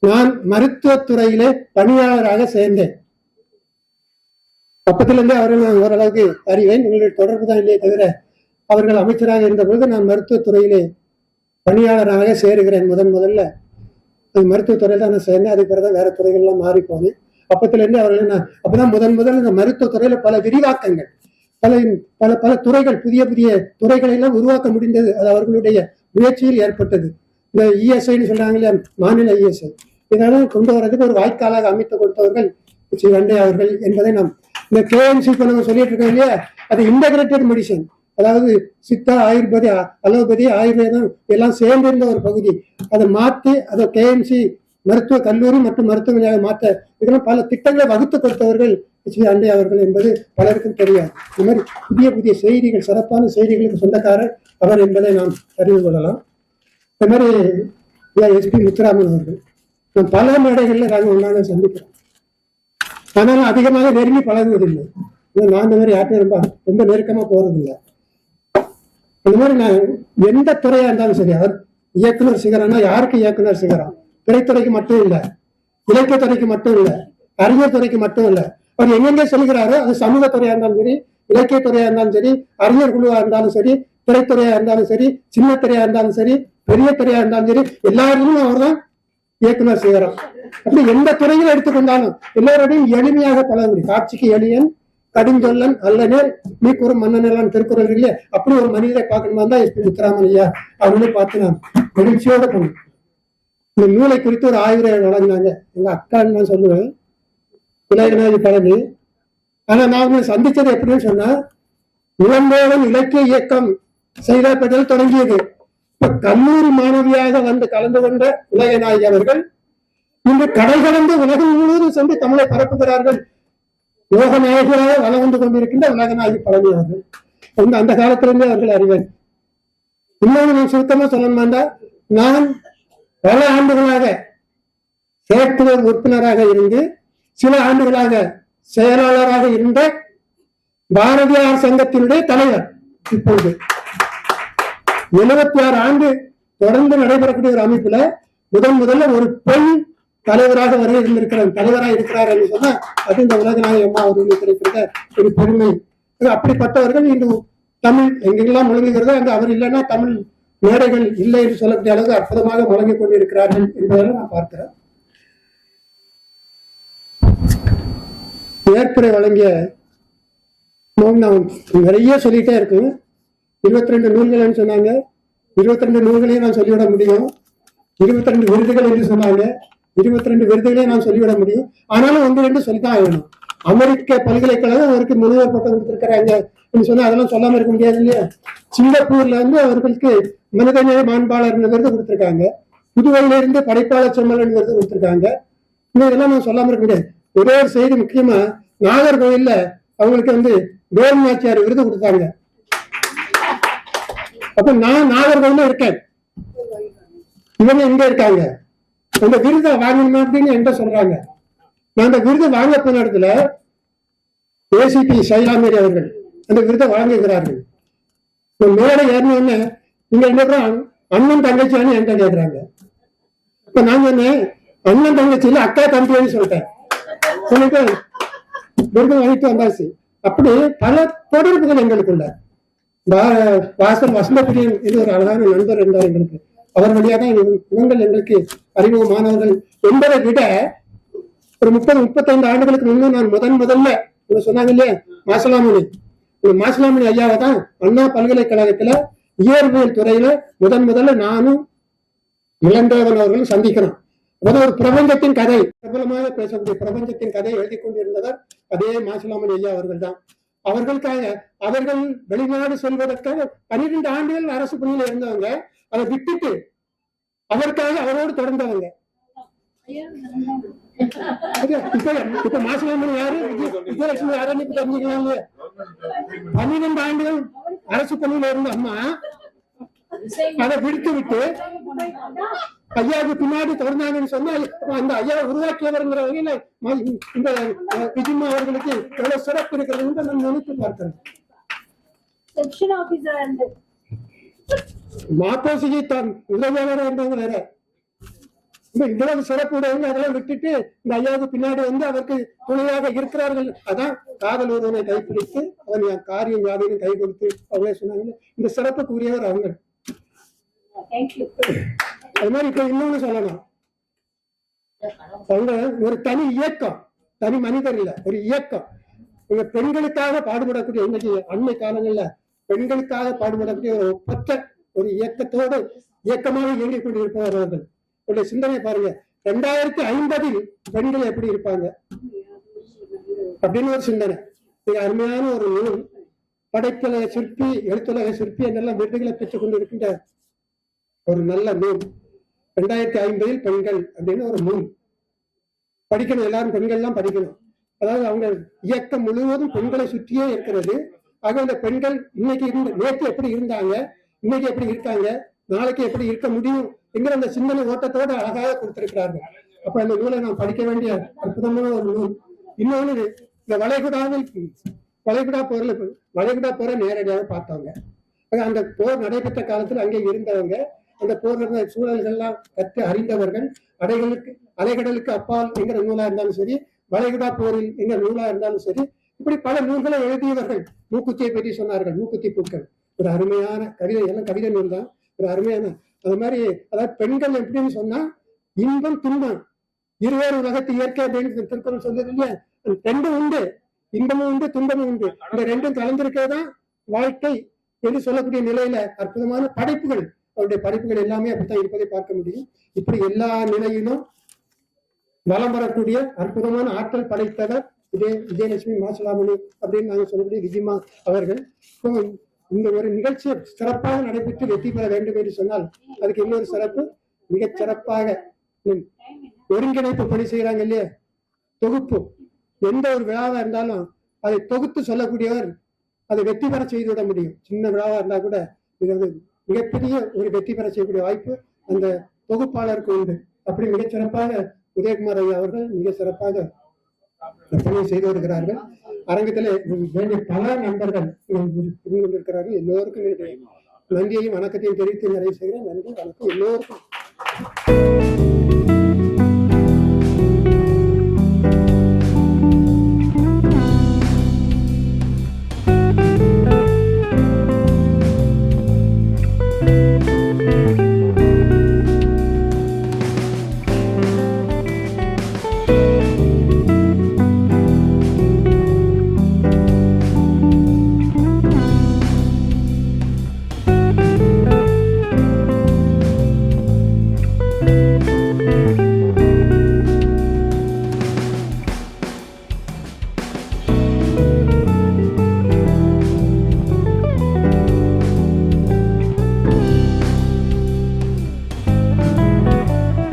Speaker 2: நான் மருத்துவத்துறையிலே பணியாளராக சேர்ந்தேன். அப்பத்திலிருந்தே அவர்கள் நான் ஓரளவுக்கு அறிவேன். எங்களுடைய தொடர்பு தான் இல்லையே தவிர அவர்கள் அமைச்சராக இருந்த பொழுது நான் மருத்துவத்துறையிலே பணியாளராக சேருகிறேன். முதல்ல மருத்துவத்துறையில தான் நான் சேர்ந்தேன். அதுக்கு பிறகு வேற துறைகள்லாம் மாறி போனேன். அப்பத்திலிருந்து அவர்கள் நான் அப்பதான் முதல் இந்த மருத்துவத்துறையில பல விரிவாக்கங்கள், பல பல துறைகள், புதிய துறைகளை எல்லாம் உருவாக்க முடிந்தது. அது அவர்களுடைய முயற்சியில் ஏற்பட்டது. இந்த இஎஸ்ஐன்னு சொல்றாங்க இல்லையா, மாநில இஎஸ்ஐ, இதெல்லாம் கொண்டு வர்றதுக்கு ஒரு வாய்க்காலாக அமைத்து கொடுத்தவர்கள் ஸ்ரீ கண்டே அவர்கள் என்பதை நாம் இந்த கேஎம்சி இப்ப நம்ம சொல்லிட்டு இருக்கோம் இல்லையா, அது இன்டகிரேட்டட் மெடிசன், அதாவது சித்தா, ஆயுர்வேதி, அலோபதி, ஆயுர்வேதம் எல்லாம் சேர்ந்திருந்த ஒரு பகுதி. அதை மாற்றி அதை கேஎம்சி மருத்துவ கல்லூரி மற்றும் மருத்துவமனையாக மாற்ற இதெல்லாம் பல திட்டங்களை வகுத்து கொடுத்தவர்கள் ஸ்ரீ கண்டே அவர்கள் என்பது பலருக்கும் தெரியாது. இந்த மாதிரி புதிய செய்திகள், சிறப்பான செய்திகளுக்கு சொந்தக்காரர் அவர் என்பதை நாம் அறிந்து கொள்ளலாம். இந்த மாதிரி எஸ்பி முத்துராமன் அவர்கள் நாம் பல மேடைகளில் நாங்கள் ஒன்றாக சந்திக்கிறோம். ஆனாலும் அதிகமாக நெருங்கி பழகுவதில்லை. நான் இந்த மாதிரி யார்ட்டும் ரொம்ப நெருக்கமா போறதில்லை. இந்த மாதிரி நான் எந்த துறையா இருந்தாலும் சரி, அவர் இயக்குனர் சிகரம்னா யாருக்கு இயக்குனர் சிகரம்? திரைத்துறைக்கு மட்டும் இல்லை, இலக்கியத்துறைக்கு மட்டும் இல்லை, அறிஞர் துறைக்கு மட்டும் இல்லை. அவர் எங்கெங்கே சொல்கிறாரோ அது சமூகத்துறையா இருந்தாலும் சரி, இலக்கியத்துறையா இருந்தாலும் சரி, அறிஞர் குழுவா இருந்தாலும் சரி, திரைத்துறையா இருந்தாலும் சரி, சின்ன துறையா இருந்தாலும் சரி, பெரிய துறையா இருந்தாலும் சரி, எல்லாருமே அவர் தான் இயக்குனர் சிகரம். அப்படி எந்த துறையில் எடுத்துக்கொண்டாலும் எல்லோருடையும் எளிமையாக பழக முடியும். காட்சிக்கு எளியன் கடுஞ்சொல்லன் அல்லனர் நீ கூறும் மன்னன் திருக்குறள் இல்லையே, அப்படி ஒரு மனிதரை பார்க்கணுமா தான் எஸ்பி முத்துராமன் ஐயா அவங்களே பார்த்து நான் மகிழ்ச்சியோட போனேன். இந்த நூலை குறித்து ஒரு ஆய்வுரை வழங்கினாங்க. எங்க அக்கான்னு நான் சொல்லுவேன், இளையநாயகி பழனி. ஆனா நான் சந்திச்சது எப்படின்னு சொன்னா, இளங்கோவன் இலக்கிய இயக்கம் செய்தப்பட்டதில் தொடங்கியது. இப்ப கல்லூரி மாணவியாக வந்து கலந்து கொண்ட இளையநாயகி அவர்கள் இன்று கடை கடந்து உலகம் முழுவதும் சென்று தமிழை பரப்புகிறார்கள். யோக நாயகியாக வளம் வந்து கொண்டிருக்கின்ற உலகநாயகி பழனி அவர்கள் அந்த காலத்திலிருந்தே அவர்கள் அறிவர். இன்னொன்று நான் சுருக்கமா சொல்லணுமாண்டா, நான் பல ஆண்டுகளாக செயற்குழு உறுப்பினராக இருந்து சில ஆண்டுகளாக செயலாளராக இருந்த பாரதியார் சங்கத்தினுடைய தலைவர். இப்பொழுது 76 ஆண்டு தொடர்ந்து நடைபெறக்கூடிய ஒரு அமைப்புல முதல்ல ஒரு பெண் தலைவராக தலைவராக இருக்கிறார் என்று சொன்னா அது இந்த உலகநாயகி அம்மா அவர்களுக்கு கிடைக்கிற ஒரு பெருமை. அப்படிப்பட்டவர்கள் இன்று தமிழ் எங்கெல்லாம் முழங்குகிறதோ அங்கு அவர் இல்லைன்னா தமிழ் மேடைகள் இல்லை என்று சொல்லக்கூடிய அளவுக்கு அற்புதமாக முழங்கிக் கொண்டிருக்கிறார்கள் என்பதை நான் பார்க்கிறேன். ஏற்புரை வழங்கிய நான் நிறைய சொல்லிட்டே இருக்கு. 22 நூல்கள் சொன்னாங்க. 22 நூல்களையும் நான் சொல்லிவிட முடியும். 22 விருதுகள் என்று சொன்னாங்க. 22 விருதுகளையும் நான் சொல்லிவிட முடியும். ஆனாலும் 1-2 சொல்லித்தான் ஆகணும். அமெரிக்க பல்கலைக்கழகம் அவருக்கு முனைவர் பட்டம் கொடுத்திருக்கிறாங்க சொன்னா அதெல்லாம் சொல்லாம இருக்க முடியாது இல்லையா? சிங்கப்பூர்ல இருந்து அவர்களுக்கு மனிதநேய மாண்பாளர் விருது கொடுத்திருக்காங்க. புதுவையில இருந்து படைப்பாளர் செம்மலன் விருது கொடுத்திருக்காங்க. இதெல்லாம் நான் சொல்லாம இருக்க முடியாது. ஒரே ஒரு செய்தி முக்கியமா, நாகர்கோவில்ல அவங்களுக்கு வேலுநாச்சியார் விருது கொடுத்தாங்க. அப்ப நான் நாகர்கோவில்ல இருக்கேன், இவங்க எங்க இருக்காங்க, அந்த விருதை வாங்கணுமா அப்படின்னு என்கிட்ட சொல்றாங்க. நான் அந்த விருது வாங்க போன இடத்துல ஏசிபி சைலாமேரி அவர்கள் அந்த விருதை வழங்குகிறார்கள். மேடை ஏறினோன்னு நீங்க என்ன அண்ணன் தங்கச்சியான்னு என்கிட்ட கேட்கிறாங்க. இப்ப நான் சொன்னேன் அண்ணன் தங்கச்சியில அக்கா தம்பின்னு சொல்லிட்டேன். சொல்லிட்டு விருது வாங்கிட்டு வந்தாச்சு. அப்படி பல தொடர்புகள் எங்களுக்குள்ள. வாசல் வசந்தபிரியன் இது ஒரு அழகான நண்பர் இருந்தார் எங்களுக்கு. அவர் வழியாக தான் இவங்கள் எங்களுக்கு அறிமுகமானவர்கள் என்பதை விட ஒரு 30-35 ஆண்டுகளுக்கு முன்பு நான் முதல்ல சொன்னாங்க இல்லையா மாசிலாமணி ஐயாவை தான் அண்ணா பல்கலைக்கழகத்துல இயற்பியல் துறையில முதல்ல நானும் இளந்தேவன் அவர்களும் சந்திக்கிறோம். அதாவது ஒரு பிரபஞ்சத்தின் கதை, பிரபலமாக பேசக்கூடிய பிரபஞ்சத்தின் கதை எழுதி கொண்டிருந்தவர் அதே மாசிலாமணி ஐயா அவர்கள் தான். அவர்கள் வெளிநாடு செல்வதற்காக 12 ஆண்டுகள் அரசு பணியில இருந்தவங்க. அதை விட்டுட்டு அதற்காக அவரோடு தொடர்ந்தவங்க. இப்ப மாசிலாமணி யாரு, விஜயலட்சுமி யாருன்னு தெரிஞ்சுக்கலாம். 12 ஆண்டுகள் அரசு பணியில இருந்த அம்மா அதை விடுத்து விட்டு ஐயாவுக்கு பின்னாடி தொடர்ந்தாங்கன்னு சொன்னா அந்த ஐயாவை உருவாக்கியவர்ங்கிற வகையில இந்த விஜிமா அவர்களுக்கு எவ்வளவு சிறப்பு இருக்கிறது நான் நினைத்து பார்க்கிறேன். மாப்போசியை தான் உதவியாளராக இருந்தவங்க வேற. இவ்வளவு சிறப்பு உடையவங்க அதெல்லாம் விட்டுட்டு இந்த ஐயாவுக்கு பின்னாடி அவருக்கு துணையாக இருக்கிறார்கள். அதான் காதல் ஒருவனை கைப்பிடித்து அவன் காரியம் யாரையும் கை கொடுத்து அவங்களே சொன்னாங்க. இந்த சிறப்புக்கு உரியவர் அவங்க. அது மாதிரி இப்ப இன்னொன்னு சொல்லலாம், அவங்க ஒரு தனி இயக்கம், தனி மனிதர் இல்ல, ஒரு இயக்கம். இவங்க பெண்களுக்காக பாடுபடக்கூடிய, இன்னைக்கு அண்மை காலங்கள்ல பெண்களுக்காக பாடுபடக்கூடிய ஒரு ஒப்பற்ற ஒரு இயக்கமாக இயங்கிக் கொண்டிருப்பவர்கள். உடைய சிந்தனை பாருங்க, 2050 பெண்கள் எப்படி இருப்பாங்க அப்படின்னு ஒரு சிந்தனை. மிக அருமையான ஒரு நூல், படைப்புலக சிற்பி, எழுத்துலக சிற்பி என்றெல்லாம் விருதுகளை பெற்றுக் கொண்டிருக்கின்ற ஒரு நல்ல நூல். 2050 பெண்கள் அப்படின்னு ஒரு நூல் படிக்கணும். எல்லாரும் பெண்கள் எல்லாம் படிக்கணும். அதாவது அவங்க இயக்கம் முழுவதும் பெண்களை சுற்றியே இருக்கிறது. ஆக இந்த பெண்கள் இன்னைக்கு நேற்று எப்படி இருந்தாங்க, இன்னைக்கு எப்படி இருக்காங்க, நாளைக்கு எப்படி இருக்க முடியும் என்கிற அந்த சிந்தனை ஓட்டத்தோடு அழகாக கொடுத்திருக்கிறார்கள். அப்ப அந்த நூலை நான் படிக்க வேண்டிய அற்புதமான ஒரு நூல். இன்னொன்று, இந்த வளைகுடா போரை நேரடியாக பார்த்தவங்க. அந்த போர் நடைபெற்ற காலத்தில் அங்கே இருந்தவங்க, அந்த போர் நடந்த சூழல்கள்லாம் கற்று அறிந்தவர்கள். அலைகடலுக்கு அப்பால் என்கிற நூலா இருந்தாலும் சரி, வளைகுடா போரில் என்கிற நூலா இருந்தாலும் சரி, இப்படி பல நூல்களை எழுதியவர்கள். மூக்குத்தியை பற்றி சொன்னார்கள், மூக்குத்தி பூக்கள் ஒரு அருமையான கவிதை, எல்லாம் கவிதை நூல் தான், ஒரு அருமையான. அது மாதிரி அதாவது பெண்கள் எப்படின்னு சொன்னா இன்பம் துன்பம் இருவேறு உலகத்து இயற்கை அப்படின்னு திருக்குறள் சொல்றது இல்லையா? ரெண்டும் உண்டு, இன்பமும் உண்டு துன்பமும் உண்டு. இந்த ரெண்டும் கலந்திருக்கதான் வாழ்க்கை என்று சொல்லக்கூடிய நிலையில அற்புதமான படைப்புகள், அவருடைய படைப்புகள் எல்லாமே அப்படித்தான் இருப்பதை பார்க்க முடியும். இப்படி எல்லா நிலையிலும் வளம் வரக்கூடிய அற்புதமான ஆற்றல் படைத்தவர் விஜயலட்சுமி மாசிலாமணி அப்படின்னு நாங்கள் சொல்லக்கூடிய விஜிமா அவர்கள். இந்த ஒரு நிகழ்ச்சி சிறப்பாக நடைபெற்று வெற்றி பெற வேண்டும் என்று சொன்னால் அதுக்கு இன்னொரு சிறப்பு, மிகச் சிறப்பாக ஒருங்கிணைப்பு பணி செய்யறாங்க இல்லையா, தொகுப்பு. எந்த ஒரு விழாவா இருந்தாலும் அதை தொகுத்து சொல்லக்கூடியவர் அதை வெற்றி பெற செய்து விட முடியும். சின்ன விழாவா இருந்தா கூட மிகப்பெரிய ஒரு வெற்றி பெற செய்யக்கூடிய வாய்ப்பு அந்த தொகுப்பாளருக்கு உண்டு. அப்படி மிகச் சிறப்பாக உதயகுமார் ஐயா அவர்கள் மிக சிறப்பாக பணியை செய்து வருகிறார்கள். அரங்கத்திலே வேண்டிய பல நண்பர்கள் கொண்டிருக்கிறார்கள். எல்லோருக்கும் நன்றியையும் வணக்கத்தையும் தெரிவித்து நிறைவு செய்கிறேன். நன்றி, வணக்கம் எல்லோருக்கும்.